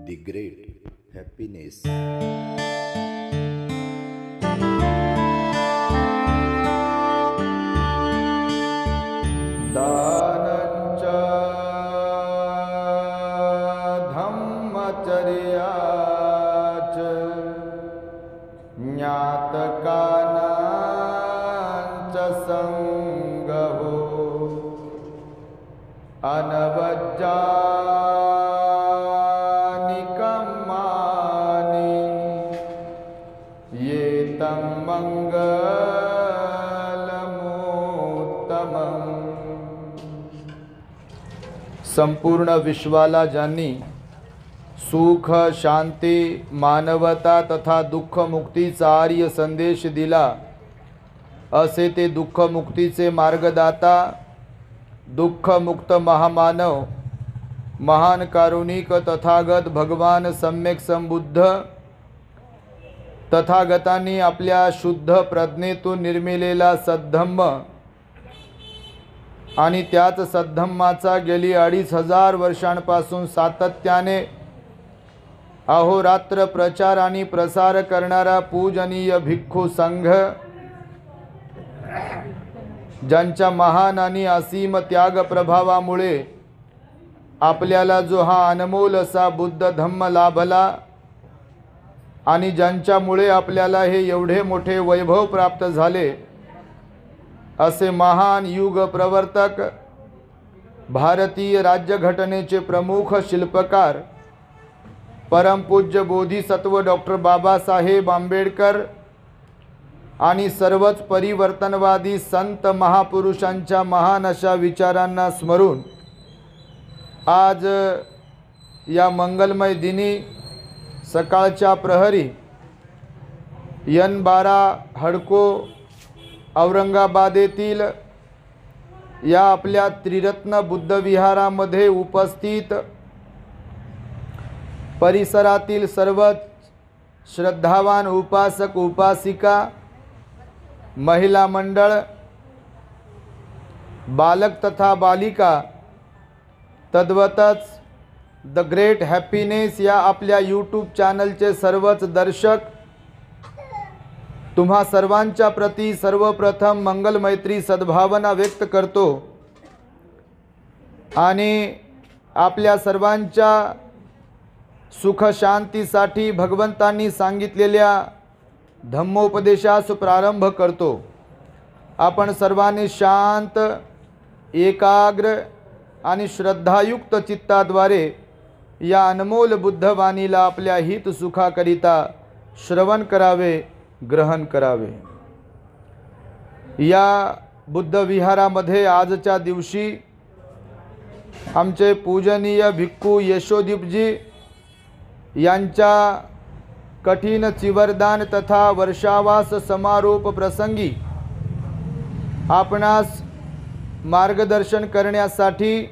the great happiness. दानंच धम्मचर्याच ज्ञातकानांच संगहो अनवज्जानिकम्मानि ये तं मंगलमोत्तमम्। संपूर्ण विश्वाला ज्यांनी सुख, शांती, मानवता तथा दुःख मुक्तीचा आर्य संदेश दिला, असे ते दुःख मुक्तीचे मार्गदाता, दुःख मुक्त महामानव, महान कारुणिक तथागत भगवान सम्यक संबुद्ध तथागतांनी आपल्या शुद्ध प्रज्ञेतून निर्मिलेला सद्धम्म आणि त्याच सद्धम्माचा गेली 2500 वर्षांपासून सातत्याने अहोरात्र प्रचार आणि प्रसार करणारा पूजनीय भिक्खू संघ, ज्यांच्या महान आणि असीम त्याग प्रभावामुळे आपल्याला जो हा अनमोल असा बुद्ध धम्म लाभला आणि ज्यांच्यामुळे आपल्याला हे एवढे मोठे वैभव प्राप्त झाले, असे महान युग प्रवर्तक, भारतीय राज्यघटनेचे प्रमुख शिल्पकार, परमपूज्य बोधिसत्व डॉक्टर बाबासाहेब आंबेडकर आणि सर्वच परिवर्तनवादी संत महापुरुषांच्या महान अशा विचारांना स्मरून आज या मंगलमय दिनी सकाळच्या प्रहरी N12 हडको औरंगाबाद येथील या आपल्या त्रिरत्न बुद्ध विहारामध्ये उपस्थित परिसरातील सर्वच श्रद्धावान उपासक उपासिका, महिला मंडळ, बालक तथा बालिका, तद्वतच द ग्रेट हॅपीनेस या आपल्या यूट्यूब चॅनलचे सर्वच दर्शक, तुम्हा सर्वांच्या प्रती सर्वप्रथम मंगल मैत्री सद्भावना व्यक्त करतो आणि आपल्या सर्वांच्या सुख शांतीसाठी भगवंतांनी सांगितलेल्या धम्मोपदेशास प्रारंभ करतो। आपण सर्वांनी शांत, एकाग्र आणि श्रद्धायुक्त चित्ताद्वारे या अनमोल बुद्धवाणीला आपल्या हित सुखाकरिता श्रवण करावे, ग्रहण करावे। या बुद्ध विहारामध्ये आजच्या दिवशी आमचे पूजनीय भिक्खू यशोदीपजी यांच्या कठीण चिवरदान तथा वर्षावास समारोप प्रसंगी आपणास मार्गदर्शन करण्यासाठी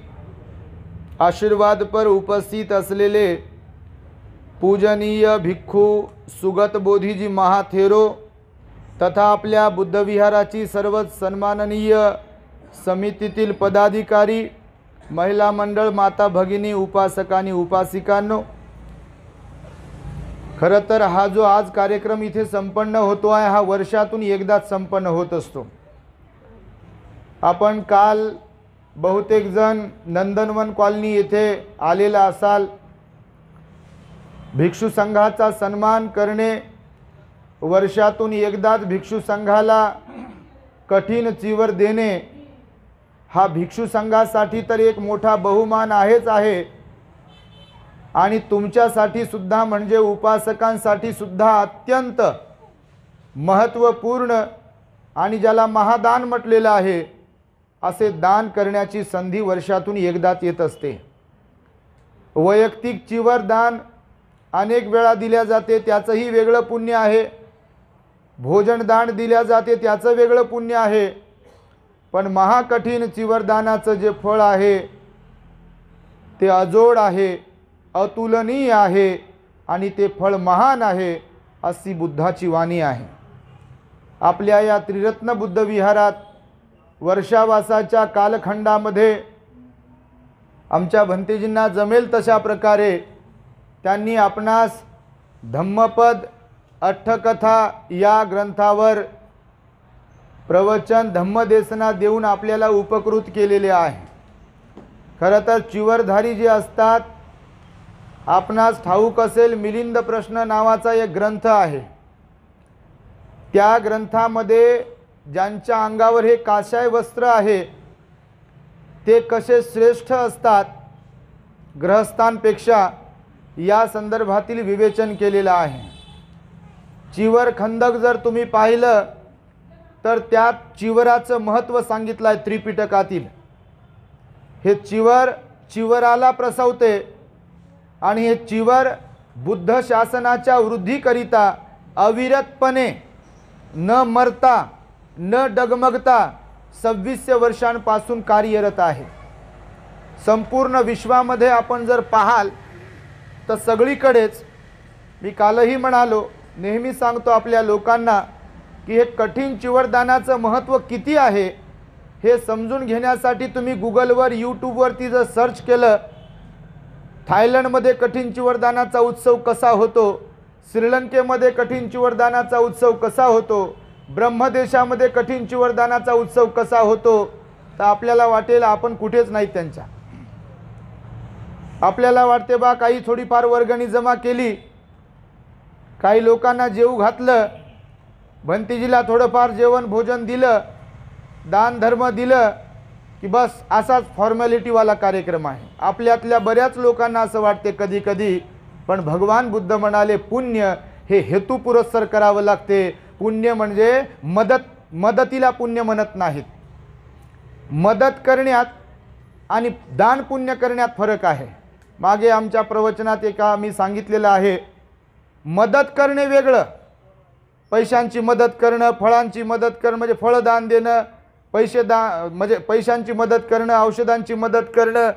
आशीर्वादपर उपस्थित असलेले पूजनीय भिक्खू सुगत बोधीजी महाथेरो तथा आपल्या बुद्ध विहाराची सर्वच सन्माननीय समितीतील पदाधिकारी, महिला मंडळ, माता भगिनी, उपासकांनी उपासिकांनो, खरं तर हा जो आज कार्यक्रम इथे संपन्न होतो आहे, हा वर्षातून एकदाच संपन्न होत असतो। आपण काल बहुतेक जण नंदनवन कॉलनी येथे आलेला असाल। भिक्षू संघाचा सन्मान करणे, वर्षातून एकदाच भिक्षू संघाला कठीण चिवर देणे, हा भिक्षू संघासाठी तर एक मोठा बहुमान आहेच आहे आणि तुमच्यासाठी सुद्धा म्हणजे उपासकांसाठी सुद्धा अत्यंत महत्त्वपूर्ण आणि ज्याला महादान म्हटलेलं आहे असे दान करण्याची संधी वर्षातून एकदाच येत असते। वैयक्तिक चिवर दान अनेक वेळा दिल्या जाते, त्याचंही वेगळं पुण्य आहे। भोजन दान दिल्या जाते, त्याचं वेगळं पुण्य आहे। पण महाकठीण चिवरदानाचं जे फळ आहे ते अजोड आहे, अतुलनीय आहे आणि ते फळ महान आहे, अशी बुद्धाची वाणी आहे। आपल्या या त्रिरत्न बुद्ध विहारात वर्षावासाच्या कालखंडामध्ये आमच्या भंतेजींना जमेल तशा प्रकारे त्यांनी आपणास धम्मपद अठ्ठकथा या ग्रंथावर प्रवचन धम्मदेशना देऊन आपल्याला उपकृत केलेले आहे। खरं तर चिवरधारी जे असतात, आपणास ठाऊक असेल मिलिंद प्रश्न नावाचा एक ग्रंथ आहे। त्या ग्रंथामध्ये ज्यांच्या अंगावर हे काशाय वस्त्र आहे ते कसे श्रेष्ठ असतात गृहस्थांपेक्षा या संदर्भातील विवेचन केलेलं आहे। चिवर खंदक जर तुम्ही पाहिलं तर त्यात चिवराचं महत्त्व सांगितलं आहे त्रिपिटकातील। हे चिवर चिवराला प्रसवते आणि हे चिवर बुद्ध शासनाच्या वृद्धीकरिता अविरतपणे न मरता न डगमगता 26 वर्षांपासून कार्यरत आहे। संपूर्ण विश्वामध्ये आपण जर पाहाल तर सगळीकडेच, मी कालही म्हणालो, नेहमी सांगतो आपल्या लोकांना की हे कठीण चिवरदानाचं महत्त्व किती आहे हे समजून घेण्यासाठी तुम्ही गुगलवर यूट्यूबवरती जर सर्च केलं, थायलंडमध्ये कठीण चिवरदानाचा उत्सव कसा होतो, श्रीलंकेमध्ये कठीण चिवरदानाचा उत्सव कसा होतो, ब्रह्मदेशामध्ये कठीण चिवरदानाचा उत्सव कसा होतो, तर आपल्याला वाटेल आपण कुठेच नाही त्यांच्या। आपल्याला वाटते बा काही थोडीफार वर्गणी जमा केली, काही लोकांना जेवू घातलं, भंतीजीला थोडंफार जेवण भोजन दिलं, दान धर्म दिलं की बस असाच फॉर्मॅलिटीवाला कार्यक्रम आहे। आपल्यातल्या बऱ्याच लोकांना असं वाटते कधी कधी, पण भगवान बुद्ध म्हणाले पुण्य हे हेतुपुरस्सर करावं लागते। पुण्य म्हणजे मदतीला पुण्य म्हणत नाहीत। मदत करण्यात आणि दान पुण्य करण्यात फरक आहे। मागे आमच्या प्रवचनात एका मी सांगितलेलं आहे, मदत करणे वेगळं, पैशांची मदत करणं, फळांची मदत करणं म्हणजे फळदान देणं, म्हणजे पैशांची मदत करणं, औषधांची मदत करणं,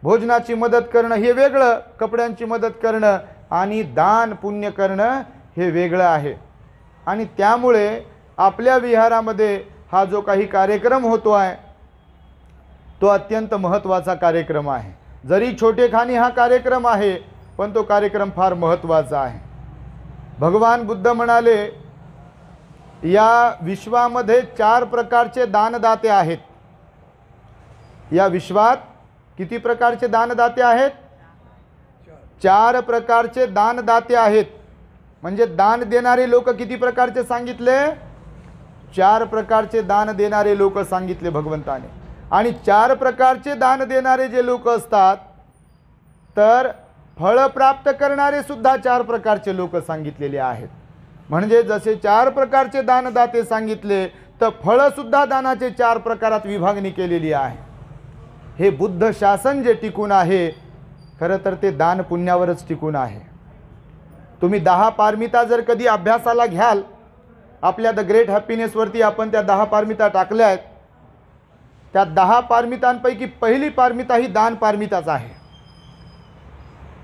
भोजनाची मदत करणं हे वेगळं, कपड्यांची मदत करणं आणि दान पुण्य करणं हे वेगळं आहे। आणि त्यामुळे आपल्या विहारामध्ये हा जो काही कार्यक्रम होतो आहे तो अत्यंत महत्त्वाचा कार्यक्रम आहे। जरी छोटेखानी हा कार्यक्रम आहे पण तो कार्यक्रम फार महत्त्वाचा आहे। भगवान बुद्ध म्हणाले या विश्वामध्ये 4 प्रकारचे दानदाते आहेत। या विश्वात किती प्रकारचे दानदाते आहेत? 4 प्रकारचे दानदाते आहेत। म्हणजे दान देणारे लोक किती प्रकारचे सांगितले? 4 प्रकारचे दान देणारे लोक सांगितले भगवंताने। आणि 4 प्रकारचे दान देणारे जे लोक असतात तर फळ प्राप्त करणारे सुद्धा 4 प्रकारचे लोक सांगितलेले आहेत। म्हणजे जसे 4 प्रकारचे दानदाते सांगितले तर फळ सुद्धा दानाचे 4 प्रकारात विभागणी केलेली आहे। हे बुद्ध शासन जे टिकून आहे खरं तर ते दान पुण्यावरच टिकून आहे। तुम्ही 10 पारमिता जर कधी अभ्यासाला घ्याल, आपल्या द ग्रेट हॅपीनेसवरती आपण त्या 10 पारमिता टाकल्या आहेत, त्या 10 पारमितांपैकी पहिली पारमिता ही दान पारमिताच आहे।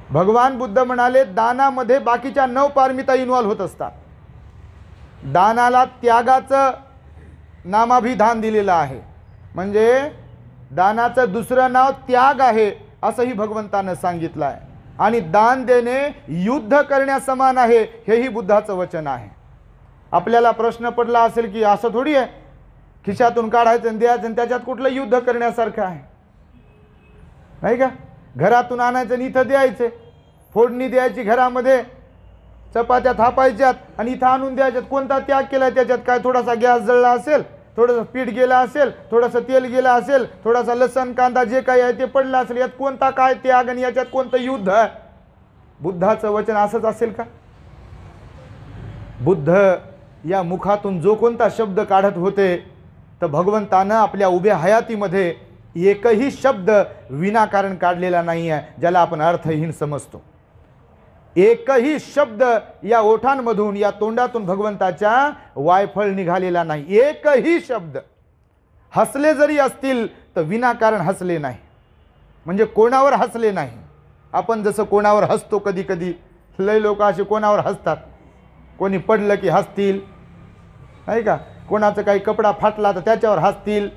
भगवान बुद्ध म्हणाले दानामध्ये बाकीच्या 9 पारमिता इन्व्हॉल्व होत असतात। दानाला त्यागाचं नामाभिधान दिलेलं आहे, म्हणजे दानाचं दुसरं नाव त्याग आहे असंही भगवंतानं सांगितलं आहे। आणि दान देणे युद्ध करण्यासमान आहे हेही बुद्धाचं वचन आहे। आपल्याला प्रश्न पडला असेल की असं थोडी आहे खिशातून काढायचं आणि द्यायचं आणि त्याच्यात कुठलं युद्ध करण्यासारखं आहे, नाही का? घरातून आणायचं आणि इथं द्यायचं, फोडणी द्यायची घरामध्ये, चपात्या थापायच्यात आणि इथं आणून द्यायच्यात। कोणता त्याग केला त्याच्यात? काय थोडासा गॅस जळला असेल, थोडंसं पीठ गेलं असेल, थोडंसं तेल गेलं असेल, थोडासा लसण कांदा जे काही आहे ते पडलं असेल, यात कोणता काय त्याग आणि याच्यात कोणतं युद्ध आहे? बुद्धाचं वचन असंच असेल का? बुद्ध या मुखातून जो कोणता शब्द काढत होते तर भगवंतानं आपल्या उभ्या हयातीमध्ये एकही शब्द विनाकारण काढलेला नाही आहे, ज्याला आपण अर्थहीन समजतो। एकही शब्द या ओठांमधून या तोंडातून भगवंताच्या वायफळ निघालेला नाही। एकही शब्द हसले जरी असतील तर विनाकारण हसले नाही, म्हणजे कोणावर हसले नाही। आपण जसं कोणावर हसतो कधी कधी, लय लोक असे कोणावर हसतात, कोणी पडलं की हसतील, नाही का? कोणाचं काही कपडा फाटला तर त्याच्यावर हसतील,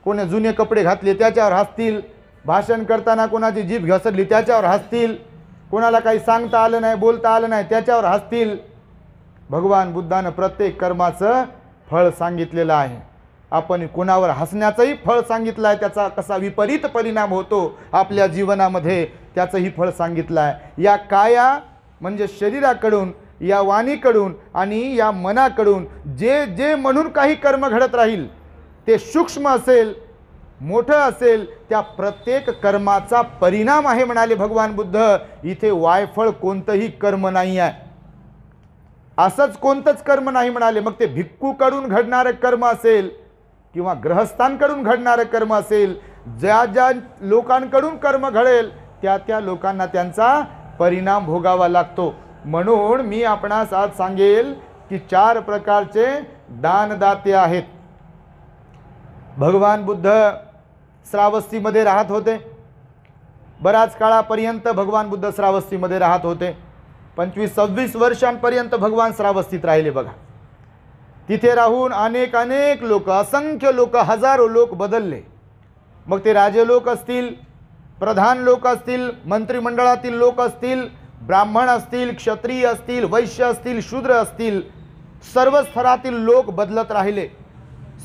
कोणी जुने कपडे घातले त्याच्यावर हसतील, भाषण करताना कोणाची जीभ घसरली त्याच्यावर हसतील, कोणाला काही सांगता आलं नाही, बोलता आलं नाही, त्याच्यावर हसतील. भगवान बुद्धानं प्रत्येक कर्माचं फळ सांगितलेलं आहे. आपण कोणावर हसण्याचंही फळ सांगितलं आहे, त्याचा कसा विपरीत परिणाम होतो आपल्या जीवनामध्ये त्याचंही फळ सांगितलं आहे. या काया म्हणजे शरीराकडून, या वाणीकडून आणि या मनाकडून जे जे म्हणून काही कर्म घडत राहील, ते सूक्ष्म असेल मोठं असेल, त्या प्रत्येक कर्माचा परिणाम आहे म्हणाले भगवान बुद्ध. इथे वायफळ कोणतंही कर्म नाही आहे, असंच कोणतंच कर्म नाही म्हणाले. मग ते भिक्खूकडून घडणारं कर्म असेल किंवा ग्रहस्थांकडून घडणारं कर्म असेल, ज्या ज्या लोकांकडून कर्म घडेल त्या त्या लोकांना त्यांचा परिणाम भोगावा लागतो. म्हणून मी आपणास आज सांगेल की 4 प्रकारचे दानदाते आहेत. भगवान बुद्ध श्रावस्तीमध्ये राहत होते. बराच काळापर्यंत भगवान बुद्ध श्रावस्तीमध्ये राहत होते. 25-26 वर्षांपर्यंत भगवान श्रावस्तीत राहिले बघा. तिथे राहून अनेक लोक, असंख्य लोक, हजारो लोक बदलले. मग ते राजे लोक असतील, प्रधान लोक असतील, मंत्रिमंडळातील लोक असतील, ब्राह्मण असतील, क्षत्रिय असतील, वैश्य असतील, शूद्र असतील, सर्व स्तरातील लोक बदलत राहिले.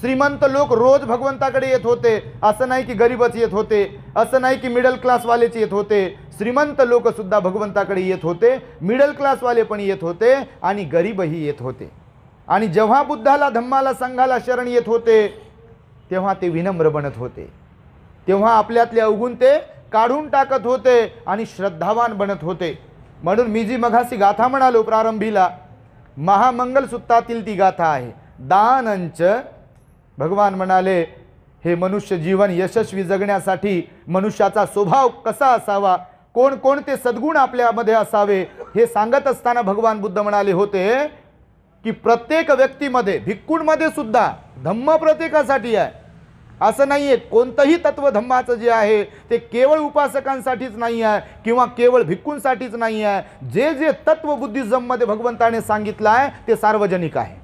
श्रीमंत लोक रोज भगवंताकडे येत होते. असं नाही की गरीबच येत होते, असं नाही की मिडल क्लासवालेच येत होते. श्रीमंत लोक सुद्धा भगवंताकडे येत होते, मिडल क्लासवाले पण येत होते आणि गरीबही येत होते. आणि जेव्हा बुद्धाला, धम्माला, संघाला शरण येत होते तेव्हा ते विनम्र बनत होते, तेव्हा आपल्यातले अवगुण ते काढून टाकत होते आणि श्रद्धावान बनत होते. म्हणून मी जी मघासी गाथा म्हणालो प्रारंभीला, महामंगल सूत्रातील ती गाथा आहे. दानंच, भगवान म्हणाले हे मनुष्य जीवन यशस्वी जगण्यासाठी मनुष्याचा स्वभाव कसा असावा, कोणकोणते सद्गुण आपल्यामध्ये असावे हे सांगत असताना भगवान बुद्ध म्हणाले होते की प्रत्येक व्यक्तीमध्ये, भिक्खूंमध्ये सुद्धा धम्म प्रत्येकासाठी आहे. असं नाही आहे कोणतंही तत्व धम्माचं जे आहे ते केवळ उपासकांसाठीच नाही आहे किंवा केवळ भिक्खूंसाठीच नाही आहे. जे जे तत्व बुद्धिझममध्ये भगवंताने सांगितलं आहे ते सार्वजनिक आहे,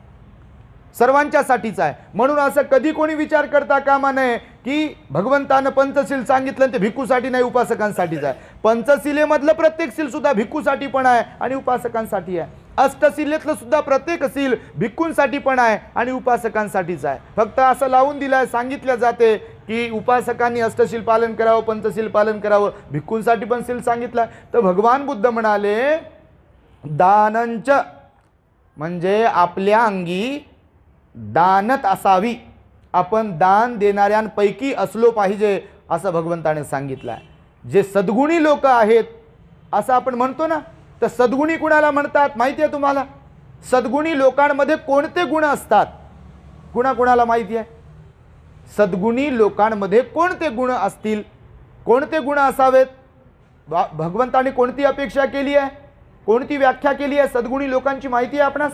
सर्वांच्यासाठीच आहे. म्हणून असं कधी कोणी विचार करता कामा नये की भगवंतानं पंचशील सांगितलं ते भिक्खूसाठी नाही, उपासकांसाठीच आहे. पंचशिलेमधलं प्रत्येक शील सुद्धा भिक्खूसाठी पण आहे आणि उपासकांसाठी आहे. अष्टशिलेतलं सुद्धा प्रत्येक शील भिक्खूंसाठी पण आहे आणि उपासकांसाठीच आहे. फक्त असं लावून दिलं आहे, सांगितलं जाते की उपासकांनी अष्टशील पालन करावं, पंचशील पालन करावं, भिक्खूंसाठी पण शील सांगितलं. तर भगवान बुद्ध म्हणाले दानंच म्हणजे आपल्या अंगी दानत असावी, आपण दान देणाऱ्यांपैकी असलो पाहिजे असं भगवंताने सांगितलं आहे. जे सद्गुणी लोक आहेत असं आपण म्हणतो ना, तर सद्गुणी कुणाला म्हणतात माहिती आहे तुम्हाला? सद्गुणी लोकांमध्ये कोणते गुण असतात कुणाला माहिती आहे? सद्गुणी लोकांमध्ये कोणते गुण असतील, कोणते गुण असावेत? भगवंताने कोणती अपेक्षा केली आहे, कोणती व्याख्या केली आहे सद्गुणी लोकांची माहिती आहे आपणास?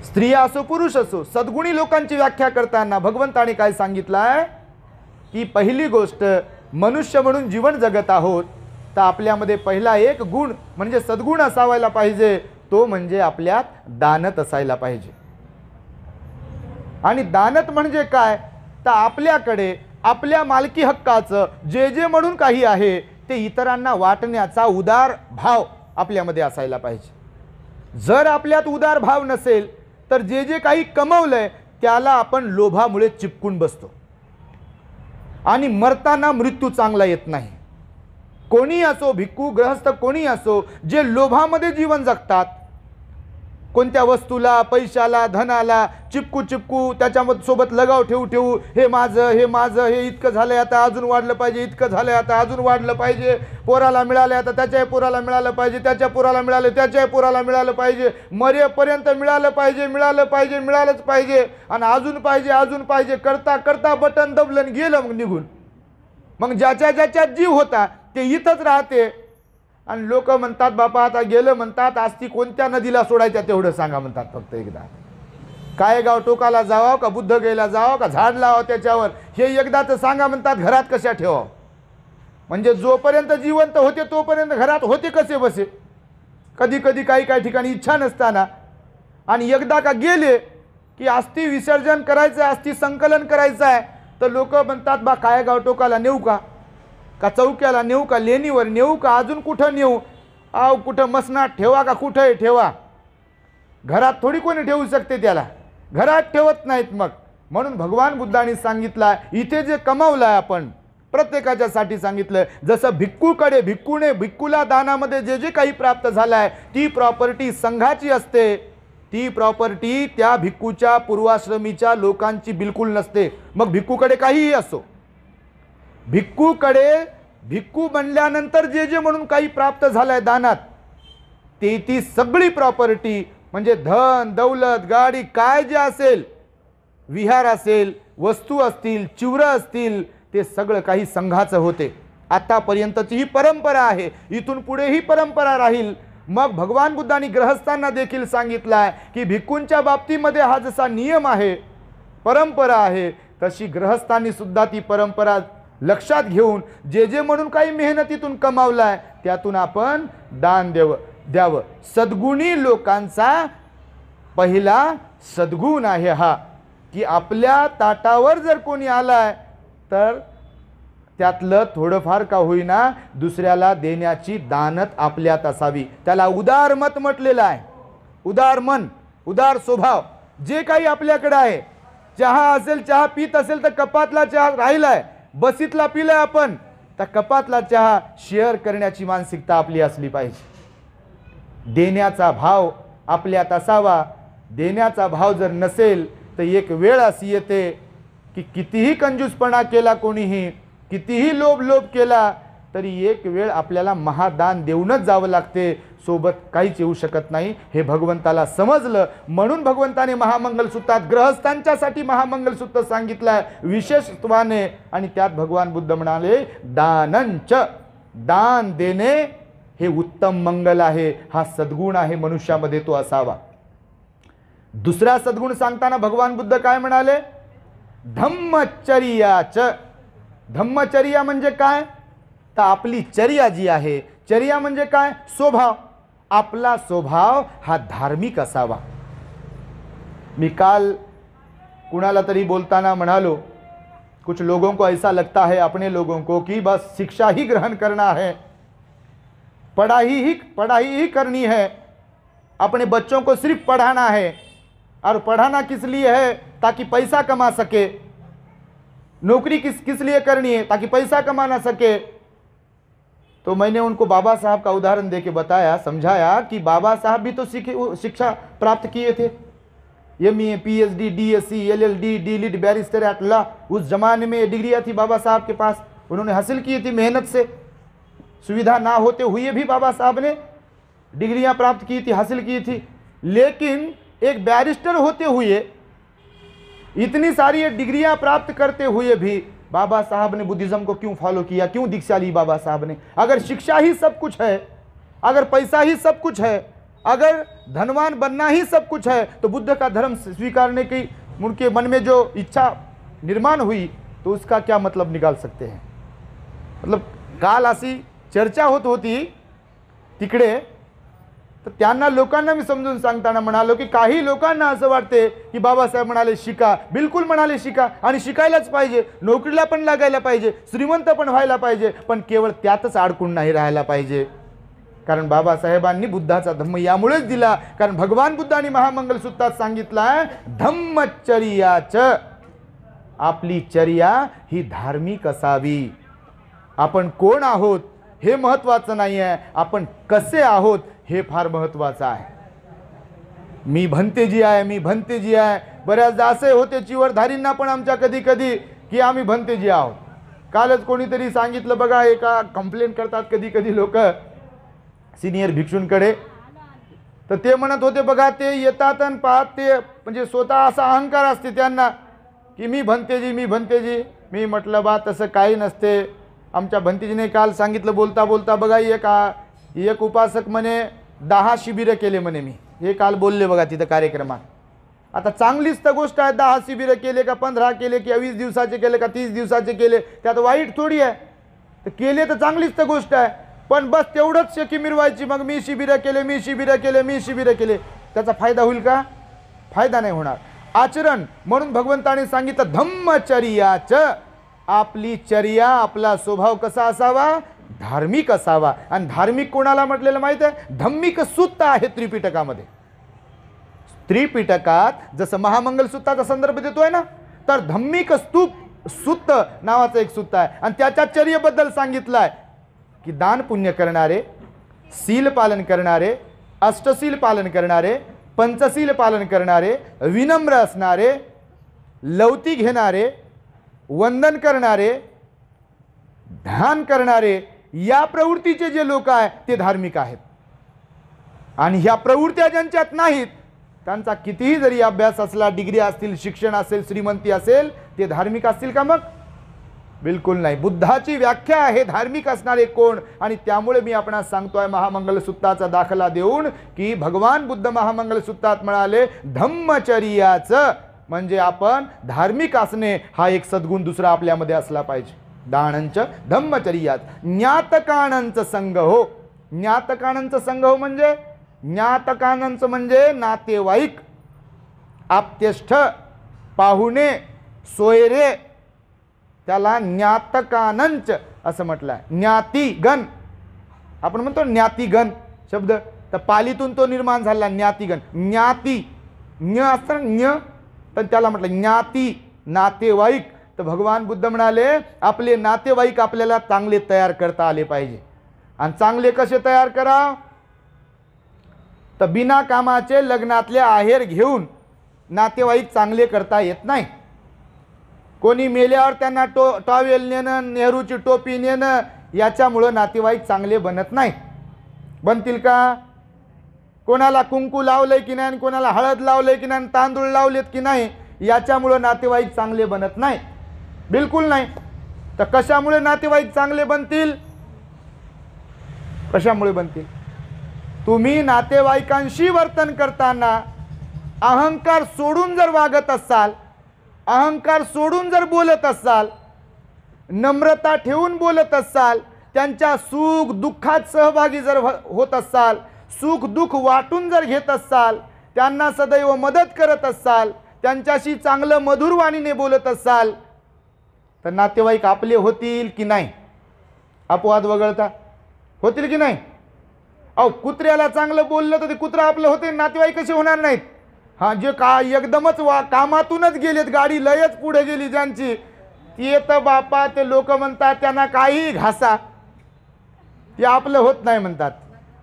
स्त्रिया असो पुरुष असो, सद्गुणी लोकांची व्याख्या करताना भगवंताने काय सांगितलं आहे की पहिली गोष्ट, मनुष्य म्हणून जीवन जगत आहोत तर आपल्यामध्ये पहिला एक गुण म्हणजे सद्गुण असावायला पाहिजे, तो म्हणजे आपल्यात दानत असायला पाहिजे. आणि दानत म्हणजे काय, तर आपल्याकडे आपल्या मालकी हक्काचं जे जे म्हणून काही आहे ते इतरांना वाटण्याचा उदार भाव आपल्यामध्ये असायला पाहिजे. जर आपल्यात उदार भाव नसेल तर जे जे काही कमवलंय त्याला आपण लोभामुळे चिपकून बसतो आणि मरताना मृत्यू चांगला येत नाही. कोणी असो, भिक्खू, ग्रहस्थ, कोणी असो, जे लोभामध्ये जीवन जगतात, कोणत्या वस्तूला, पैशाला, धनाला चिपकू त्याच्यासोबत लगाव ठेवू हे माझं, हे इतकं झालंय आता अजून वाढलं पाहिजे, इतकं झालंय आता अजून वाढलं पाहिजे, पोराला मिळालं आता त्याच्या पोराला मिळालं पाहिजे, त्याच्या पोराला मिळालं त्याच्या पोराला मिळालं पाहिजे, मरेपर्यंत मिळालं मिळालंच पाहिजे आणि अजून पाहिजे करता करता बटन दबलं गेलं मग निघून. मग ज्याच्यात जीव होता ते इथंच राहते आणि लोक म्हणतात बापा आता गेलं म्हणतात, आज ती कोणत्या नदीला सोडायच्या तेवढं सांगा म्हणतात. फक्त एकदा काय गाव टोकाला जावं का बुद्ध गेला जावं का झाड लावावं त्याच्यावर हे एकदाच सांगा म्हणतात. घरात कशा ठेवावं म्हणजे जोपर्यंत जिवंत होते तोपर्यंत घरात होते कसे बसे. कधी कधी काही ठिकाणी इच्छा नसताना आणि एकदा का गेले की अस्थि विसर्जन करायचं आहे, अस्थि संकलन करायचं आहे तर लोक म्हणतात बा काय गाव टोकाला नेऊ का, का चौक्याला नेऊ का लेणीवर नेऊ का अजून कुठं नेऊ, कुठं मसनात ठेवा का कुठंही ठेवा, घरात थोडी कोणी ठेवू शकते त्याला, घरात ठेवत नाहीत. मग म्हणून भगवान बुद्धांनी सांगितलं इथे जे कमावलंय आपण प्रत्येकाच्या साठी सांगितलं. जसं भिक्खूकडे भिक्खूला दानामध्ये जे जे काही प्राप्त झालंय ती प्रॉपर्टी संघाची असते, ती प्रॉपर्टी त्या भिक्खूच्या पूर्वाश्रमीच्या लोकांची बिलकुल नसते. मग भिक्खूकडे काहीही असो, भिक्खू बनल्यानंतर जे जे म्हणून काही प्राप्त झालंय दानात ती सगळी प्रॉपर्टी म्हणजे धन दौलत गाडी काय जे असेल, विहार असेल, वस्तू असतील, चिवरं असतील, ते सगळं काही संघाचं होते. आतापर्यंतची ही परंपरा आहे, इथून पुढे ही परंपरा राहील. मग भगवान बुद्धांनी ग्रहस्थांना देखील सांगितलं की भिक्खूंच्या बाबतीमध्ये हा जसा नियम आहे, परंपरा आहे, तशी ग्रहस्थांनी सुद्धा ती परंपरा लक्षात घेऊन जे जे म्हणून काही मेहनतीतून कमावलाय त्यातून आपण दान द्यावं. सद्गुणी लोकांचा पहिला सद्गुण आहे हा की आपल्या ताटावर जर कोणी आलाय तर त्यातलं थोडंफार का होईना दुसऱ्याला देण्याची दानत आपल्यात असावी. त्याला उदार मत म्हटलेलं आहे. उदार मन, उदार स्वभाव. जे काही आपल्याकडे आहे, चहा असेल, चहा पीत असेल तर कपातला चहा राहिलाय, बसीतला पिलाय आपण, तर कपातला चहा शेअर करण्याची मानसिकता आपली असली पाहिजे. देण्याचा भाव आपल्यात असावा. देण्याचा भाव जर नसेल तर एक वेळ अशी येते की कितीही कंजूसपणा केला कोणीही, कितीही लोभ केला तरी एक वेळ आपल्याला महादान देऊनच जावं लागते, सोबत काहीच येऊ शकत नाही. हे भगवंताला समजलं. म्हणून भगवंताने महामंगलसूत्रात ग्रहस्थांच्यासाठी महामंगलसूत्र सांगितलं विशेषत्वाने. आणि त्यात भगवान बुद्ध म्हणाले दानंच, दान देणे हे उत्तम मंगल आहे. हा सद्गुण आहे मनुष्यामध्ये, तो असावा. दुसरा सद्गुण सांगताना भगवान बुद्ध काय म्हणाले, धम्मचर्याच. धम्मचर्या म्हणजे काय, तर आपली चर्या जी आहे, चर्या म्हणजे काय, स्वभाव. आपला स्वभाव हा धार्मिक असावा. मी काल कुणाला तरी बोलताना म्हणालो, कुछ लोगों को ऐसा लगता है अपने लोगों को कि बस शिक्षा ही ग्रहण करना है, पढ़ाई ही करनी है, अपने बच्चों को सिर्फ पढ़ाना है. और पढ़ाना किस लिए है, ताकि पैसा कमा सके. नौकरी किस लिए करनी है, ताकि पैसा कमा ना सके. तो मैंने उनको बाबा साहब का उदाहरण देके बताया, समझाया कि बाबा साहब भी तो शिक्षा प्राप्त किए थे. MA, PhD, DSc, LLD, D.Litt, barrister at law. उस जमाने में डिग्रियाँ थी बाबा साहब के पास, उन्होंने हासिल की थी मेहनत से. सुविधा ना होते हुए भी बाबा साहब ने डिग्रियां प्राप्त की थी, हासिल की थी. लेकिन एक बैरिस्टर होते हुए, इतनी सारी डिग्रियां प्राप्त करते हुए भी बाबा साहब ने बुद्धिज्म को क्यों फॉलो किया, क्यों दीक्षा ली बाबा साहब ने? अगर शिक्षा ही सब कुछ है, अगर पैसा ही सब कुछ है, अगर धनवान बनना ही सब कुछ है, तो बुद्ध का धर्म स्वीकारने की उनके मन में जो इच्छा निर्माण हुई तो उसका क्या मतलब निकाल सकते हैं? मतलब काल अशी चर्चा होत होती तिकडे, तर त्यांना लोकांना मी समजून सांगताना म्हणालो की काही लोकांना असं वाटते की बाबासाहेब म्हणाले शिका, बिलकुल म्हणाले शिका आणि शिकायलाच पाहिजे, नोकरीला पण लागायला पाहिजे, श्रीमंत पण व्हायला पाहिजे, पण केवळ त्यातच अडकून नाही राहायला पाहिजे. कारण बाबासाहेबांनी बुद्धाचा धम्म यामुळेच दिला, कारण भगवान बुद्धांनी महामंगलसूत्रात सांगितलं धम्मचर्याच. आपली चर्या ही धार्मिक असावी. आपण कोण आहोत हे महत्त्वाचं नाही आहे, आपण कसे आहोत हे फार महत्त्वाचं आहे. मी भंतेजी आहे, मी भंतेजी आहे. बऱ्याचदा असे होते चिवरधारींना पण आमच्या कधी कधी की आम्ही भंतेजी आहोत. कालच कोणीतरी सांगितलं बघा, एका कंप्लेंट करतात कधी कधी लोक सिनियर भिक्षूंकडे, तर ते म्हणत होते बघा ते येतात आणि पाहत ते म्हणजे स्वतः असा अहंकार असते त्यांना की मी भंतेजी, मी भंतेजी. मी म्हटलं बा तसं काही नसते. आमच्या भंतेजीने काल सांगितलं बोलता बोलता बघा, एक उपासक म्हणे 10 शिबिरं केले म्हणे मी. हे काल बोलले बघा तिथं कार्यक्रमात. आता चांगलीच तर गोष्ट आहे, 10 शिबिरं केले का 15 केले किंवा 20 दिवसाचे केले का 30 दिवसाचे केले, त्यात वाईट थोडी आहे. तर केले तर चांगलीच तर गोष्ट आहे, पण बस तेवढंच शेकी मिरवायची, मग मी शिबिरं केले, मी शिबिरं केले, मी शिबिरं केले, त्याचा फायदा होईल का? फायदा नाही होणार. आचरण म्हणून भगवंताने सांगितलं धम्मचर्याच. आपली चर्या, आपला स्वभाव कसा असावा? धार्मिक असावा. आणि धार्मिक कोणाला म्हटलेलं माहित आहे? धम्मिक सुत्त आहे त्रिपिटकामध्ये. त्रिपिटकात जसं महामंगल सुत्ताचा संदर्भ देतोय ना, तर धम्मिक सुत्त नावाचं एक सुत्त आहे आणि त्याच्या चर्येबद्दल सांगितलं आहे की दान पुण्य करणारे, शील पालन करणारे, अष्टशील पालन करणारे, पंचशील पालन करणारे, विनम्र असणारे, लवती घेणारे, वंदन करणारे, ध्यान करणारे, या प्रवृत्तीचे जे लोक आहेत ते धार्मिक आहेत. आणि ह्या प्रवृत्त्या ज्यांच्यात नाहीत, त्यांचा कितीही जरी अभ्यास असला, डिग्री असतील, शिक्षण असेल, श्रीमंती असेल, ते धार्मिक असतील का? मग बिलकुल नाही. बुद्धाची व्याख्या आहे धार्मिक असणारे कोण. आणि त्यामुळे मी आपणास सांगतोय महामंगल सूत्राचा दाखला देऊन की भगवान बुद्ध महामंगल सूत्रात म्हणाले धम्मचर्याचं म्हणजे आपण धार्मिक असणे हा एक सद्गुण दुसरा आपल्यामध्ये असला पाहिजे. दाणंच धम्मचर्यात ज्ञातकानंच संघ हो. ज्ञातकानंच संघ हो म्हणजे ज्ञातकानंच म्हणजे नातेवाईक, आप्तेष्ठ, पाहुणे, सोयरे, त्याला ज्ञातकानंच असं म्हटलं आहे. ज्ञातिगण आपण म्हणतो ज्ञातिगण शब्द, तर पालीतून तो निर्माण झाला ज्ञातिगण. ज्ञाती ज्ञ असतं ज्ञ, तर त्याला म्हटलं ज्ञाती, नातेवाईक. तर भगवान बुद्ध म्हणाले आपले नातेवाईक आपल्याला चांगले तयार करता आले पाहिजे. आणि चांगले कसे तयार करा? तर बिना कामाचे लग्नातले आहेर घेऊन नातेवाईक चांगले करता येत नाही. कोणी मेल्यावर त्यांना टॉवेल नेणं, नेहरूची टोपी नेणं, याच्यामुळं नातेवाईक चांगले बनत नाही. बनतील का? कोणाला कुंकू लावलंय की नाही, कोणाला हळद लावलंय की नाही, तांदूळ लावलेत की नाही, याच्यामुळं नातेवाईक चांगले बनत नाही, बिलकुल नाही. तर कशामुळे नातेवाईक चांगले बनतील? कशामुळे बनतील? तुम्ही नातेवाईकांशी वर्तन करताना अहंकार सोडून जर वागत असाल, अहंकार सोडून जर बोलत असाल, नम्रता ठेवून बोलत असाल, त्यांच्या सुख दुःखात सहभागी जर होत असाल, सुख दुःख वाटून जर घेत असाल, त्यांना सदैव मदत करत असाल, त्यांच्याशी चांगलं मधुर वाणीने बोलत असाल, तर नातेवाईक आपले होतील की नाही? अपवाद वगळता होतील की नाही? अहो, कुत्र्याला चांगलं बोललं तर ते कुत्रा आपलं होते, नातेवाईक कसे होणार नाहीत? हा, जे का एकदमच कामातूनच गेलेत, गाडी लयच पुढे गेली ज्यांची, ते तर बापा ते लोक म्हणतात त्यांना काही घासा, ते आपलं होत नाही म्हणतात.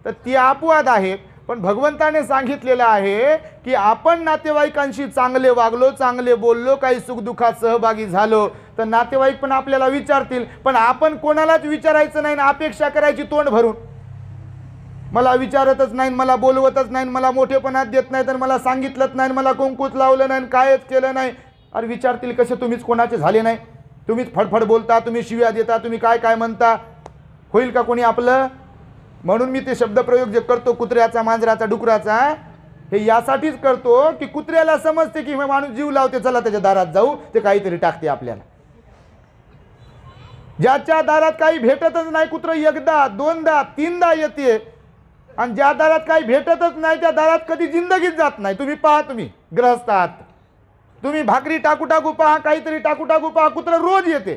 तर ती अपवाद आहेत. पण भगवंताने सांगितलेलं आहे की आपण नातेवाईकांशी चांगले वागलो, चांगले बोललो, काही सुखदुःखात सहभागी झालो, तर नातेवाईक पण आपल्याला विचारतील. पण आपण कोणालाच विचारायचं नाही, अपेक्षा करायची तोंड भरून. मला विचारतच नाही, मला बोलवतच नाही, मला मोठेपणात देत नाही, तर मला सांगितलंच नाही, मला कुंकूच लावलं नाही, कायच केलं नाही. अरे विचारतील कसे? तुम्हीच कोणाचे झाले नाही, तुम्हीच फडफड बोलता, तुम्ही शिव्या देता, तुम्ही काय काय म्हणता, होईल का कोणी आपलं? म्हणून मी ते शब्दप्रयोग जे करतो कुत्र्याचा, मांजराचा, डुकराचा, हे यासाठीच करतो की कुत्र्याला समजते की माणूस जीव लावते, चला त्याच्या दारात जाऊ, ते काहीतरी टाकते आपल्याला. ज्याच्या दारात काही भेटतच नाही, कुत्र एकदा, दोनदा, तीनदा येते, आणि ज्या दारात काही भेटतच नाही त्या दारात कधी जिंदगीत जात नाही. तुम्ही पहा, तुम्ही ग्रहस्थ आहात, तुम्ही भाकरी टाकू टाकू पहा, काहीतरी टाकू टाकू पहा, कुत्र रोज येते.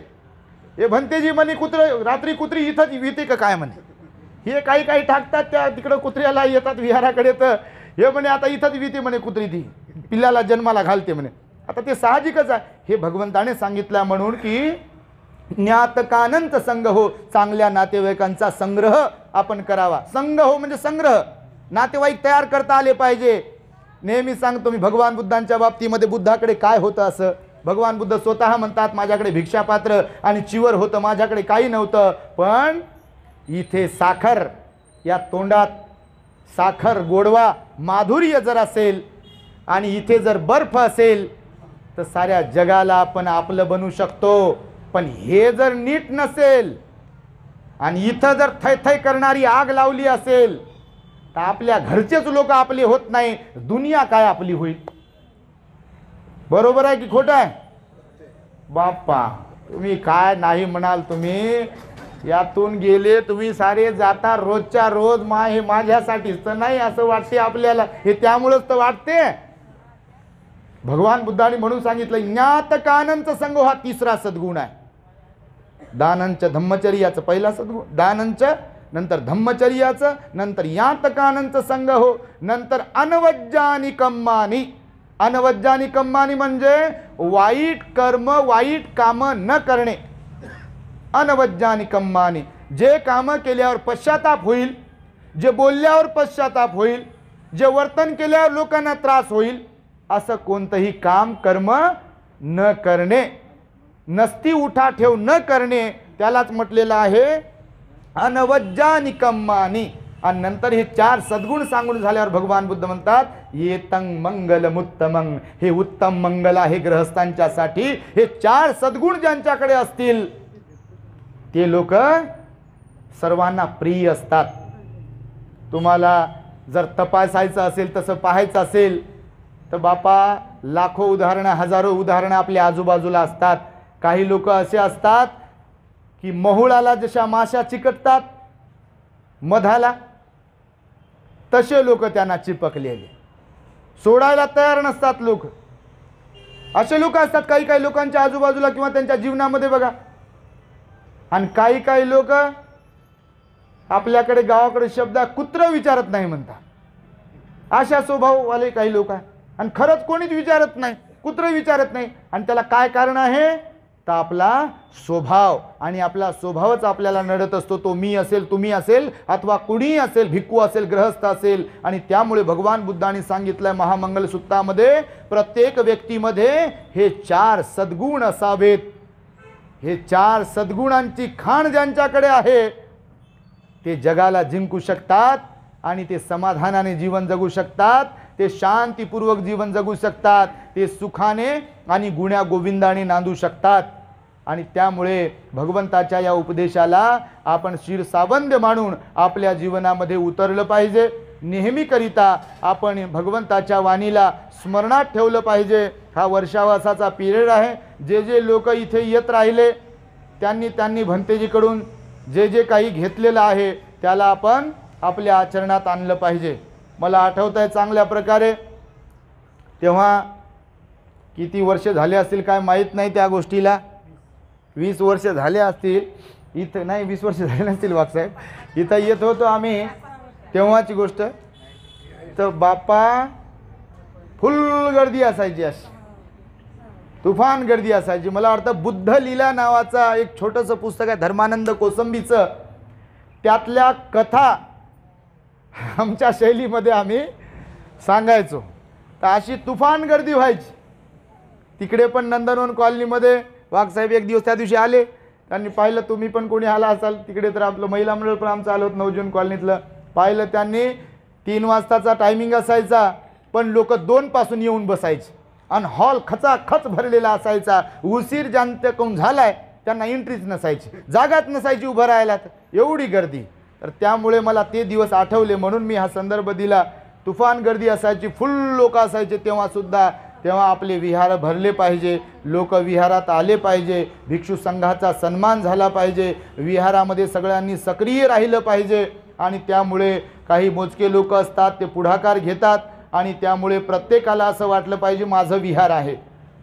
हे भंतेजी म्हणे कुत्र रात्री कुत्री इथंच येते का काय म्हणे, हे काही काही टाकतात त्या तिकडं कुत्र्याला येतात विहाराकडे, तर हे म्हणे आता इथंच विते म्हणे कुत्री, ती पिल्लाला जन्माला घालते म्हणे. आता ते साहजिकच आहे, हे भगवंताने सांगितलं म्हणून की ज्ञातकानंत संघ हो, चांगल्या नातेवाईकांचा संग्रह आपण करावा. संघ हो म्हणजे संग्रह, नातेवाईक तयार करता आले पाहिजे. नेहमी सांगतो मी भगवान बुद्धांच्या बाबतीमध्ये, बुद्धाकडे काय होतं असं? भगवान बुद्ध स्वतः म्हणतात माझ्याकडे भिक्षापात्र आणि चिवर होतं, माझ्याकडे काही नव्हतं, पण इथे साखर, या तोंडात साखर, गोडवा, माधुर्य जर असेल आणि इथे जर बर्फ असेल तर साऱ्या जगाला आपण आपलं बनवू शकतो. पण हे जर नीट नसेल आणि इथं जर थैथै करणारी आग लावली असेल तर आपल्या घरचेच लोक आपले होत नाही, दुनिया काय आपली होईल? बरोबर आहे की खोटं आहे? बाप्पा तुम्ही काय नाही म्हणाल, तुम्ही यातून गेले, तुम्ही सारे जाता रोजच्या रोज, हे माझ्यासाठीच तर नाही असं वाटते आपल्याला, हे त्यामुळेच तर वाटते. भगवान बुद्धाने म्हणून सांगितलं ज्ञातकानंत संघ हा तिसरा सद्गुण आहे. दानंच धम्मचर्याचं पहिला सद्गुण, दानंच, नंतर धम्मचर्याचं, नंतर यातकानंच संग हो, नंतर अनवज्जानी कम्मानी. अनवज्जानी कम्मानी म्हणजे वाईट कर्म, वाईट कामं न करणे. अनवज्जानी कम्मानी, जे कामं केल्यावर पश्चाताप होईल, जे बोलल्यावर पश्चाताप होईल, जे वर्तन केल्यावर लोकांना त्रास होईल, असं कोणतंही काम कर्म न करणे. नसती उठाठेव न करणे, त्यालाच म्हटलेलं आहे अनवज्जानी कम्मानी. आणि नंतर हे 4 सद्गुण सांगून झाल्यावर भगवान बुद्ध म्हणतात येतं मंगलमुत्तमं. हे उत्तम मंगल आहे गृहस्थांच्यासाठी. हे 4 सद्गुण ज्यांच्याकडे असतील ते लोक सर्वांना प्रिय असतात. तुम्हाला जर तपासायचं असेल, तसं पाहायचं असेल तर बापा लाखो उदाहरणं, हजारो उदाहरणं आपल्या आजूबाजूला असतात. काही लोक असे असतात की महुळाला जशा माशा चिकटतात मधाला, तसे लोक त्यांना चिपकलेले, सोडायला तयार नसतात लोक. असे लोक असतात काही काही लोकांच्या आजूबाजूला किंवा त्यांच्या जीवनामध्ये बघा. आणि काही काही लोक आपल्याकडे गावाकडे शब्द कुत्र विचारत नाही म्हणतात. अशा स्वभाववाले काही लोक आहे. आणि खरंच कोणीच विचारत नाही, कुत्र विचारत नाही. आणि त्याला काय कारण आहे तर आपला स्वभाव. आणि आपला स्वभावच आपल्याला नडत असतो. तो मी असेल, तुम्ही असेल, अथवा कुणीही असेल, भिक्खू असेल, गृहस्थ असेल. आणि त्यामुळे भगवान बुद्धांनी सांगितलंय महामंगल सूत्रामध्ये प्रत्येक व्यक्तीमध्ये हे 4 सद्गुण असावेत. हे 4 सद्गुणांची खाण ज्यांच्याकडे आहे ते जगाला जिंकू शकतात आणि ते समाधानाने जीवन जगू शकतात. ते शांतीपूर्वक जीवन जगू शकतात. ते सुखाने आणि गुण्या गोविंदाने नांदू शकतात. आणि त्यामुळे भगवंताच्या या उपदेशाला आपण शिरसावंद मानून आपल्या जीवनामध्ये उतरलं पाहिजे. नेहमीकरिता आपण भगवंताच्या वाणीला स्मरणात ठेवलं पाहिजे. हा वर्षावासाचा पिरियड आहे. जे जे लोक इथे येत राहिले त्यांनी भंतेजीकडून जे जे काही घेतलेलं आहे त्याला आपण आपल्या आचरणात आणलं पाहिजे. मला आठवत आहे चांगल्या प्रकारे, तेव्हा किती वर्ष झाले असतील काय माहीत नाही त्या गोष्टीला, 20 वर्ष झाले असतील. इथं नाही 20 वर्ष झाले नसतील वाघसाहेब. इथं येत होतो आम्ही तेव्हाची गोष्ट. तर बापा फुल गर्दी असायची, अशी तुफान गर्दी असायची. मला वाटतं बुद्ध लीला नावाचा एक छोटंसं पुस्तक आहे धर्मानंद कोसंबीचं, त्यातल्या कथा आमच्या शैलीमध्ये आम्ही सांगायचो. तर अशी तुफान गर्दी व्हायची. तिकडे पण नंदनवन कॉलनीमध्ये वाघसाहेब एक दिवस त्या दिवशी आले. त्यांनी पाहिलं, तुम्ही पण कोणी आला असाल तिकडे, तर आपलं महिला मंडळ पण आमचं आलं होतं 9 जून कॉलनीतलं. पाहिलं त्यांनी 3 वाजताचा टायमिंग असायचा, पण लोक 2 पासून येऊन बसायचे आणि हॉल खचाखच भरलेला असायचा. उशीर ज्यांच्याकडून झालाय त्यांना एंट्रीच नसायची, जागाच नसायची उभं राहायला, एवढी गर्दी. तर त्यामुळे मला ते दिवस आठवले म्हणून मी हा संदर्भ दिला. तुफान गर्दी असायची, फुल लोक असायचे तेव्हासुद्धा. तेव्हा आपले विहार भरले पाहिजे, लोक विहारात आले पाहिजे, भिक्षू संघाचा सन्मान झाला पाहिजे, विहारामध्ये सगळ्यांनी सक्रिय राहिलं पाहिजे. आणि त्यामुळे काही मोजके लोक असतात ते पुढाकार घेतात आणि त्यामुळे प्रत्येकाला असं वाटलं पाहिजे माझं विहार आहे,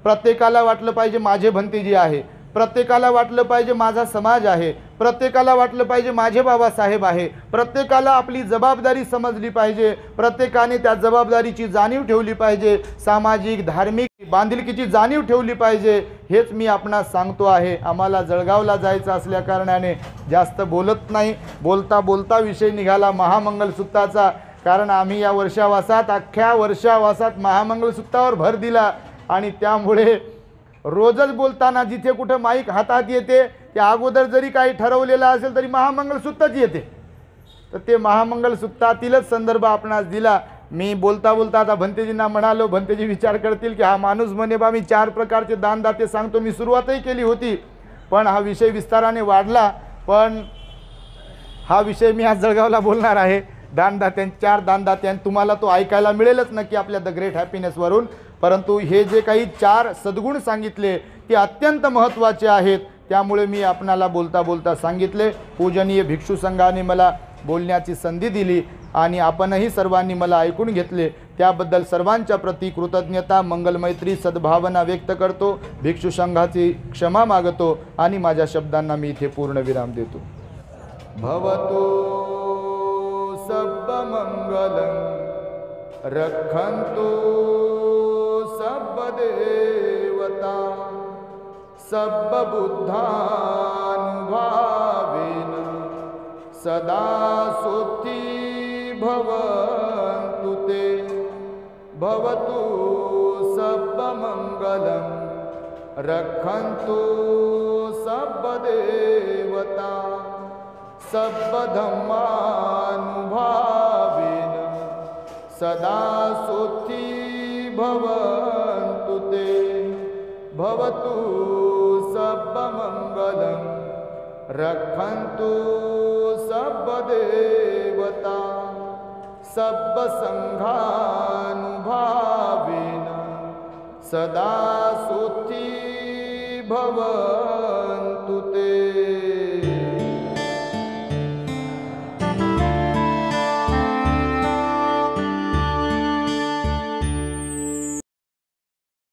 प्रत्येकाला वाटलं पाहिजे माझे भंतेजी आहे, प्रत्येकाला वाटलं पाहिजे माझा समाज आहे, प्रत्येकाला वाटलं पाहिजे माझे बाबासाहेब आहे. प्रत्येकाला आपली जबाबदारी समजली पाहिजे, प्रत्येकाने त्या जबाबदारीची जाणीव ठेवली पाहिजे, सामाजिक धार्मिक बांधिलकीची जाणीव ठेवली पाहिजे. हेच मी आपणास सांगतो आहे. आम्हाला जळगावला जायचं असल्या कारणाने जास्त बोलत नाही. बोलता बोलता विषय निघाला महामंगल सूत्राचा. कारण आम्ही या वर्षावासात, अख्ख्या वर्षावासात महामंगल सूत्रावर भर दिला. आणि त्यामुळे रोजच बोलताना जिथे कुठं माईक हातात येते त्या अगोदर जरी काही ठरवलेलं असेल तरी महामंगल सूत्रच येते. तर ते महामंगल सूत्रातीलच संदर्भ आपणास दिला. मी बोलता बोलता आता भंतेजींना म्हणालो, भंतेजी विचार करतील की हा माणूस म्हणे बा मी 4 प्रकारचे दानदाते सांगतो. मी सुरुवातही केली होती पण हा विषय विस्ताराने वाढला. पण हा विषय मी आज जळगावला बोलणार आहे. 4 दानदाते, तुम्हाला तो ऐकायला मिळेलच नक्की आपल्या द ग्रेट हॅपीनेसवरून. परंतु हे जे काही 4 सद्गुण सांगितले ते अत्यंत महत्त्वाचे आहेत. त्यामुळे मी आपणाला बोलता बोलता सांगितले. पूजनीय भिक्षू संघाने मला बोलण्याची संधी दिली आणि आपणही सर्वांनी मला ऐकून घेतले त्याबद्दल सर्वांच्या प्रती कृतज्ञता मंगलमैत्री सद्भावना व्यक्त करतो. भिक्षू संघाची क्षमा मागतो आणि माझ्या शब्दांना मी इथे पूर्णविराम देतो. भवतो सर्वमंगलं रक्षन्तु सर्वदेवता सर्वबुद्धानुभावेन सदा सुखी भवन्तु ते. भवतु सर्वमंगलं रक्षन्तु सर्वदेवता सर्वधर्मानुभावेन सदा सुखी भवन्तु ते. भवतु सर्वमंगलं रक्षन्तु सर्वदेवता सर्वसंघानुभावेन सदा सुखी भवन्तु